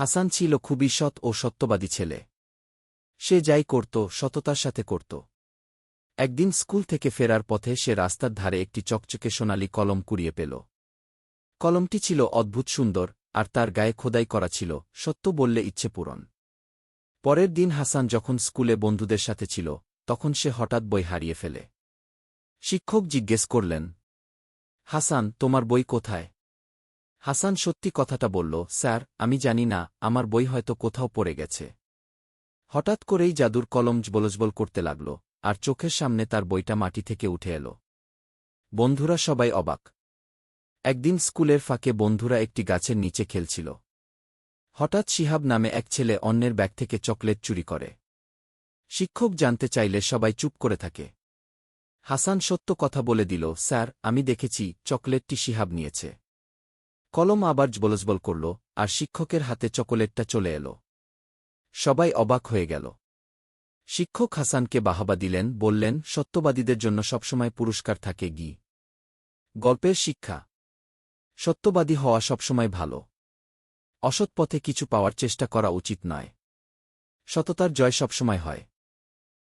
হাসান ছিল খুবই সৎ ও সত্যবাদী ছেলে। সে যাই করত সততার সাথে করত। একদিন স্কুল থেকে ফেরার পথে সে রাস্তার ধারে একটি চকচকে সোনালি কলম কুড়িয়ে পেল। কলমটি ছিল অদ্ভুত সুন্দর, আর তার গায়ে খোদাই করা ছিল, সত্য বললে ইচ্ছে পূরণ। পরের দিন হাসান যখন স্কুলে বন্ধুদের সাথে ছিল, তখন সে হঠাৎ বই হারিয়ে ফেলে। শিক্ষক জিজ্ঞেস করলেন, হাসান, তোমার বই কোথায়? হাসান সত্যি কথাটা বলল, স্যার, আমি জানি না, আমার বই হয়তো কোথাও পড়ে গেছে। হঠাৎ করেই জাদুর কলম জবলজবল করতে লাগল, আর চোখের সামনে তার বইটা মাটি থেকে উঠে এল। বন্ধুরা সবাই অবাক। একদিন স্কুলের ফাঁকে বন্ধুরা একটি গাছের নিচে খেলছিল। হঠাৎ শিহাব নামে এক ছেলে অন্যের ব্যাগ থেকে চকলেট চুরি করে। শিক্ষক জানতে চাইলে সবাই চুপ করে থাকে। হাসান সত্য কথা বলে দিল, স্যার, আমি দেখেছি, চকলেটটি শিহাব নিয়েছে। কলম আবার জবলজবল করল, আর শিক্ষকের হাতে চকোলেটটা চলে এল। সবাই অবাক হয়ে গেল। শিক্ষক হাসানকে বাহবা দিলেন, বললেন, সত্যবাদীদের জন্য সবসময় পুরস্কার থাকে। গল্পের শিক্ষা: সত্যবাদী হওয়া সবসময় ভালো। অসৎ পথে কিছু পাওয়ার চেষ্টা করা উচিত নয়। সততার জয় সবসময় হয়।